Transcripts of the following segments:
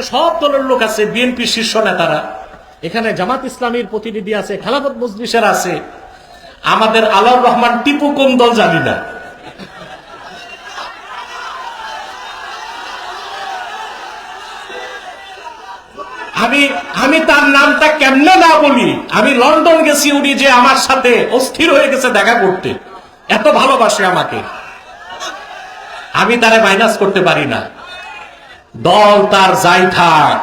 এখানে সব দলের লোক আছে, বিএনপি শীর্ষ নেতারা, এখানে জামাত ইসলামীর প্রতিনিধি আছে, খেলাফত মজলিসের আছে। আমাদের আলাউর রহমান টিপু কোন দল জানি না। আমি তার নামটা কেমনে না বলি। আমি লন্ডন গেছি, উনি যে আমার সাথে অস্থির হয়ে গেছে দেখা করতে, এত ভালোবাসে আমাকে। আমি তারে মাইনাস করতে পারি না। দল তার যাই থাক,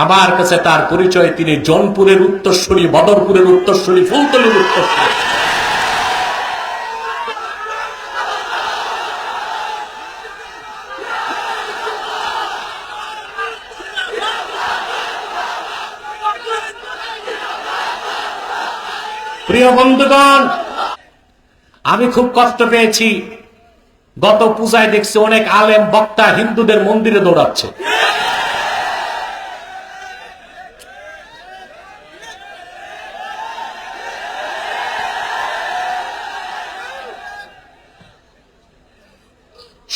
আমার কাছে তার পরিচয় তিনি জৌনপুরের উত্তরসূরি, বদরপুরের উত্তরসূরি, ফুলতলির উত্তরসূরি। প্রিয় বন্ধুগণ, আমি খুব কষ্ট পেয়েছি। গত পূজায় দেখছি অনেক আলেম বক্তা হিন্দুদের মন্দিরে দৌড়াচ্ছে।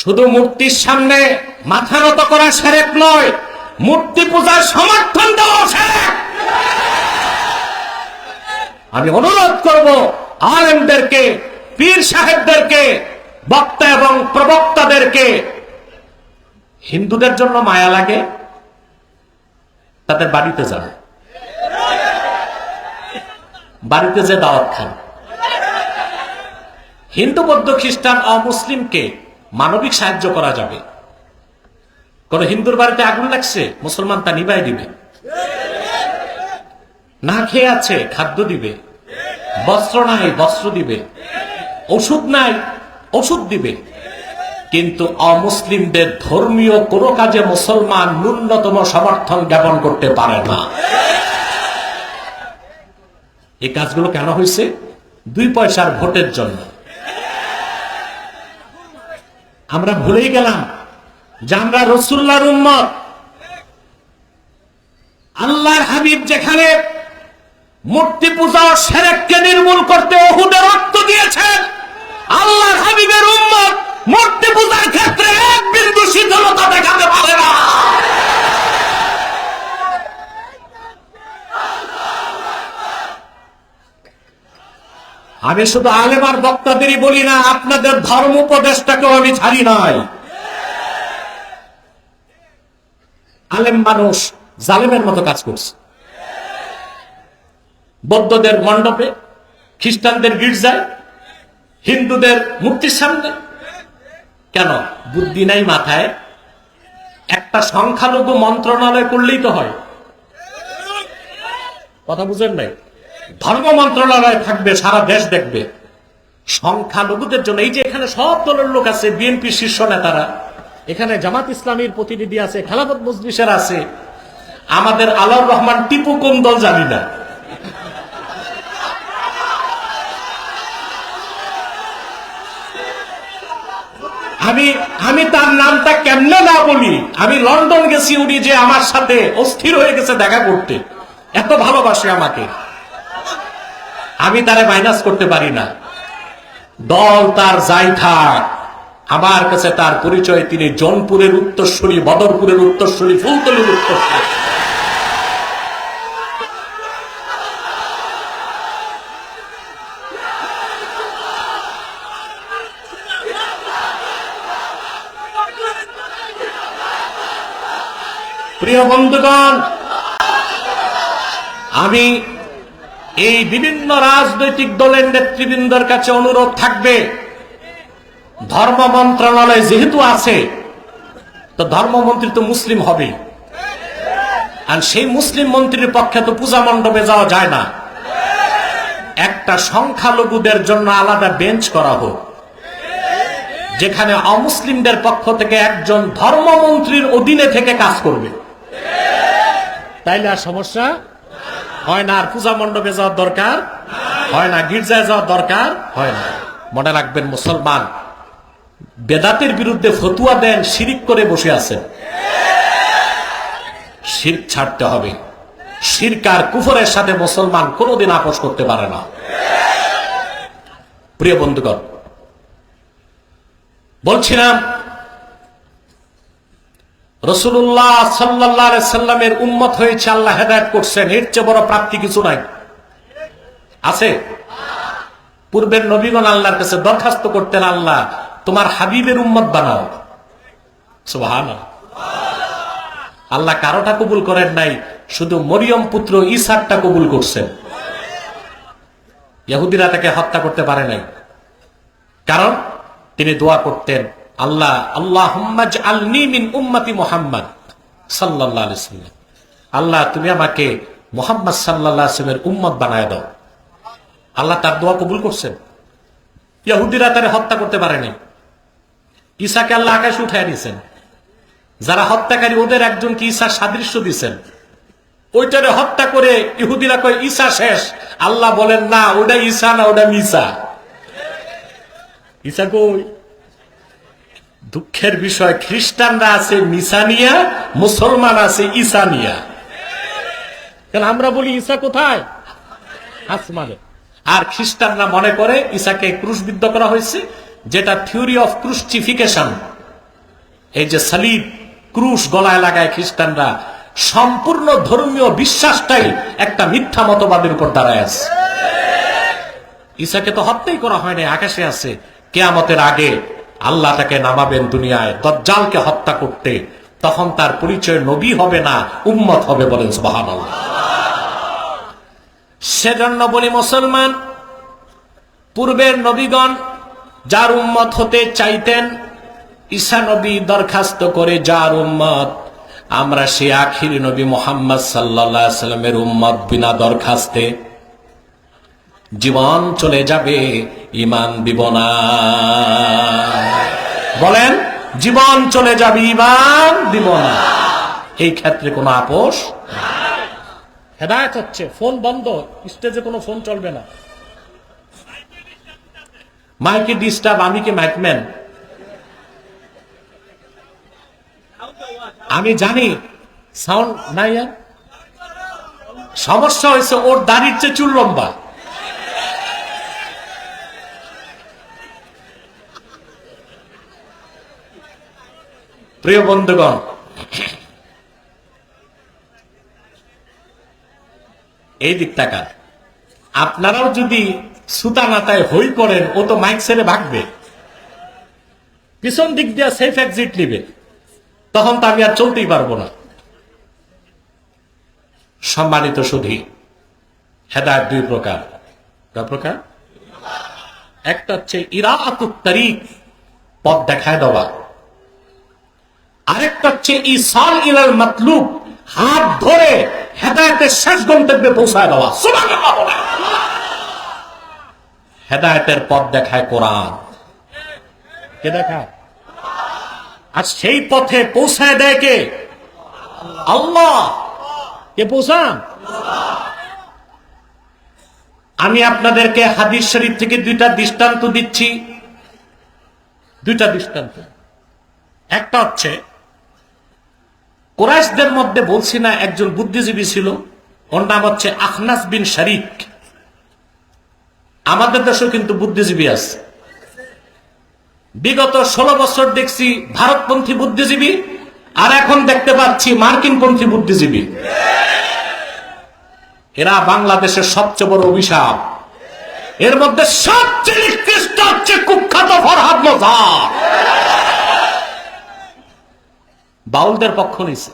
শুধু মূর্তির সামনে মাথা নত করা শিরক নয়, মূর্তি পূজার সমর্থন দেওয়া শিরক। আমি অনুরোধ করব আলেমদেরকে, পীর সাহেবদেরকে, বক্তা এবং প্রবক্তাদেরকে, হিন্দুদের জন্য মায়া লাগে তাদের বাড়িতে যান, বাড়িতে যে দাওয়াত খান। হিন্দু, বৌদ্ধ, খ্রিস্টান, অমুসলিমকে মানবিক সাহায্য করা যাবে। কোন হিন্দুর বাড়িতে আগুন লাগছে, মুসলমান তা নিভাই দিবে। না খেয়ে আছে, খাদ্য দিবে। বস্ত্র নাই, বস্ত্র দিবে। ওষুধ নাই, ওষুধ দিবে। কিন্তু অমুসলিমদের ধর্মীয় কোনো কাজে মুসলমান ন্যূনতম সমর্থন জ্ঞাপন করতে পারে না। এই কাজগুলো কেন হয়েছে? 2 পয়সার ভোটের জন্য। আমরা ভুলেই গেলাম যে আমরা রাসূলুল্লাহর উম্মত। আল্লাহর হাবিব যেখানে মূর্তি পূজা ও শিরককে নির্মূল করতে উহুদে রক্ত দিয়েছেন, আল্লাহর হাবিবের উম্মত মূর্তি পূজার ক্ষেত্রে এক বিন্দু শিথিলতা দেখাতে পারে না। আমি শুধু আলেম আর বক্তাদেরই বলি না, আপনাদের ধর্ম উপদেশটাকেও আমি ছাড়ি নাই। আলেম মানুষ জালেমের মতো কাজ করছে। বৌদ্ধদের মণ্ডপে, খ্রিস্টানদের গির্জায়, হিন্দুদের মূর্তির সামনে। কেন? বুদ্ধি নাই মাথায়? একটা সংখ্যালঘু মন্ত্রণালয় করলেই তো হয়। কথা বুঝেন নাই? ধর্ম মন্ত্রণালয় থাকবে, সারা দেশ দেখবে। সংখ্যালঘুদের জন্য, এই যে এখানে সব দলের লোক আছে, বিএনপি শীর্ষ নেতারা, এখানে জামাত ইসলামীর প্রতিনিধি আছে, খেলাফত মজলিসের আছে। আমাদের আলাউর রহমান টিপু কোন দল জানি না। আমি তার নামটা কেমনে না বলি। আমি লন্ডন গেছি, উনি যে আমার সাথে অস্থির হয়ে গেছে দেখা করতে, এত ভালোবাসে আমাকে। আমি তারে মাইনাস করতে পারি না। দল তার যাই থাক, আমার কাছে তার পরিচয় তিনি জৌনপুরের উত্তরসূরি, বদরপুরের উত্তরসূরি, ফুলতলির উত্তরসূরি। প্রিয় বন্ধুগণ, আমি এই বিভিন্ন রাজনৈতিক দলের নেতৃবৃন্দের কাছে অনুরোধ থাকবে, ধর্ম মন্ত্রণালয় যেহেতু আছে, তো ধর্মমন্ত্রী তো মুসলিম হবে, আর সেই মুসলিম মন্ত্রীর পক্ষে তো পূজা মণ্ডপে যাওয়া যায় না। একটা সংখ্যালঘুদের জন্য আলাদা বেঞ্চ করা হোক, যেখানে অমুসলিমদের পক্ষ থেকে একজন ধর্মমন্ত্রীর অধীনে থেকে কাজ করবে। তাইলে আর সমস্যা হয় না, আর পূজা মণ্ডপে যাওয়ার দরকার হয় না, গির্জায় যাওয়ার দরকার হয় না। মনে রাখবেন, মুসলমান বেদাতের বিরুদ্ধে ফতুয়া দেন, শিরিক করে বসে আছেন। শিরক ছাড়তে হবে। শিরক আর কুফরের সাথে মুসলমান কোনোদিন আপোষ করতে পারে না। প্রিয় বন্ধুগণ, বলছিলাম রাসূলুল্লাহ সাল্লাল্লাহু আলাইহি সাল্লামের উম্মত হয়েছে, আল্লাহ হেদায়েত করছেন, এর চেয়ে বড় প্রাপ্তি কিছু নাই। আছে? পূর্বের নবীগণ আল্লাহর কাছে দরখাস্ত করতেন, আল্লাহ তোমার হাবিবের উম্মত বানাও। সুবহানাল্লাহ। আল্লাহ কারোটা কবুল করেন নাই, শুধু মরিয়ম পুত্র ঈসারটা কবুল করছেন। ইহুদিরা তাকে হত্যা করতে পারে নাই, কারণ তিনি দোয়া করতেন, আল্লাহ আল্লাহুম্মা জাআলনি মিন উম্মতি মুহাম্মদ সাল্লাল্লাহু আলাইহি ওয়াসাল্লাম, আল্লাহ তুমি আমাকে মুহাম্মদ সাল্লাল্লাহু আলাইহি ওয়াসাল্লামের উম্মত বানায় দাও। আল্লাহ তার দোয়া কবুল করছেন। ইহুদিরা তারে হত্যা করতে পারে নাই। ঈসাকে আল্লাহ আকাশে উঠায় দিয়েছেন। যারা হত্যাকারী ওদের একজনকে ঈসার সাদৃশ্য দিয়েছেন, ওইটারে হত্যা করে ইহুদিরা কয় ঈসা শেষ। আল্লাহ বলেন না, ওটা ঈসা না, ওটা মিসা। ঈসা কই? দুঃখের বিষয়, খ্রিস্টানরা আছে মিসানিয়া, মুসলমান আছে ঈসানিয়া। কারণ আমরা বলি ঈসা কোথায়? আসমানে। আর খ্রিস্টানরা মনে করে ঈসাকে ক্রুশবিদ্ধ করা হয়েছে, যেটা থিওরি অফ ক্রুশিফিকেশন। এই যে সালিব, ক্রুশ গলায় লাগায় খ্রিস্টানরা, সম্পূর্ণ ধর্মীয় বিশ্বাসটাই একটা মিথ্যা মতবাদের উপর দাঁড়ায় আছে। ঈসাকে তো হত্যাই করা হয় না, আকাশে আছে। কিয়ামতের আগে আল্লাহ তাকে নামাবেন দুনিয়ায় দাজ্জালকে হত্যা করতে, তখন তার পরিচয় নবী হবে না, উম্মত হবে। বলেন সুবহানাল্লাহ। সেজন্য বলি মুসলমান, পূর্বের নবীগণ যার উম্মত হতে চাইতেন, ঈসা নবী দরখাস্ত করে যার উম্মত, আমরা সেই আখিরি নবী মুহাম্মদ সাল্লাল্লাহু আলাইহি ওয়াসাল্লামের উম্মত, বিনা দরখাস্তে জীবন চলে যাবে, ঈমান দিব না। বলেন, জীবন চলে যাবে, ঈমান দিব না। এই ক্ষেত্রে কোনো আপোষ নাই। হেদায়েত হচ্ছে। ফোন বন্ধ, স্টেজে কোনো ফোন চলবে না। মাইকে ডিস্টার্ব। আমি কি মাইকম্যান? আমি জানি সাউন্ড নাই। সমস্যা হয়েছে ওর দাড়ির চেয়ে চুল লম্বা। প্রিয় বন্ধুগণ, এই দিক টাকা আপনারাও যদি সুতা নাতায় হই করেন, ও তো মাইক ছেড়ে ভাগবে, পিছন দিক দিয়ে সেফ এক্সিট নিবে, তখন তো আমি আর চলতেই পারবো না। সম্মানিত সুধী, হেদায়েত দুই প্রকার। কয় প্রকার? একটা হচ্ছে ইরাআতুত তারিক, পথ দেখায় দেওয়া। আরেকটা হচ্ছে ইসাল ইলাল মাতলুব, হাত ধরে হেদায়েতের শেষ গন্তব্যে পৌঁছায় দেওয়া। সুবহানাল্লাহ বলেন। হেদায়েতের পথ দেখায় কোরআন। কে দেখায়? আর সেই পথে পৌঁছায় দেয় কে? আল্লাহ। কে পৌঁছান? আমি আপনাদেরকে হাদিস শরীফ থেকে দুইটা দৃষ্টান্ত দিচ্ছি। দুইটা দৃষ্টান্ত। একটা হচ্ছে, কুরাইশদের মধ্যে বলছি না, একজন বুদ্ধিজীবী ছিল, ওর নাম হচ্ছে আখনাস বিন শারিক। আমাদের দেশেও কিন্তু বুদ্ধিজীবী আছে। বিগত 16 বছর দেখছি ভারতপন্থী বুদ্ধিজীবী, আর এখন দেখতে পাচ্ছি মার্কিনপন্থী বুদ্ধিজীবী। এরা বাংলাদেশের সবচেয়ে বড় অভিশাপ। এর মধ্যে সবচেয়ে নিকৃষ্ট হচ্ছে কুখ্যাত ফরহাদ মজহার। বাউলদের পক্ষ নিছে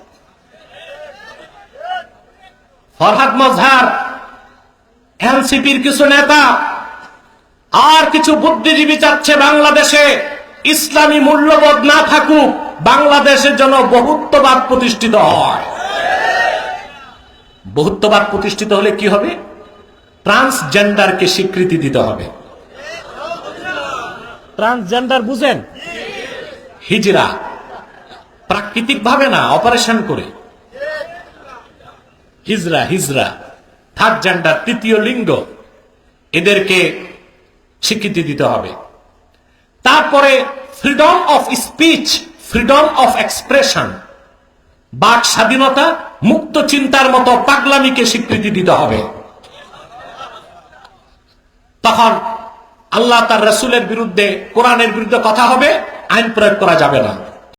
ফরহাদ মজহার, এনসিপির কিছু নেতা আর কিছু বুদ্ধিজীবী চাচ্ছে বাংলাদেশে ইসলামী মূল্যবোধ না থাকুক, বাংলাদেশের জন্য বহুত্ববাদ প্রতিষ্ঠিত হয়। বহুত্ববাদ প্রতিষ্ঠিত হলে কি হবে? ট্রান্সজেন্ডারকে স্বীকৃতি দিতে হবে। ট্রান্সজেন্ডার বুঝেন? হিজরা, প্রাকৃতিক ভাবে না, অপারেশন করে। হিজরা, হিজরা, থার্ড জেন্ডার, তৃতীয় লিঙ্গ, এদেরকে স্বীকৃতি দিতে হবে। তারপরে freedom of speech, freedom of expression, বাক স্বাধীনতা, মুক্ত চিন্তার মতো পাগলামিকে স্বীকৃতি দিতে হবে। তখন আল্লাহ তার রাসূলের বিরুদ্ধে, কোরআনের বিরুদ্ধে কথা হবে, আইন প্রয়োগ করা যাবে না।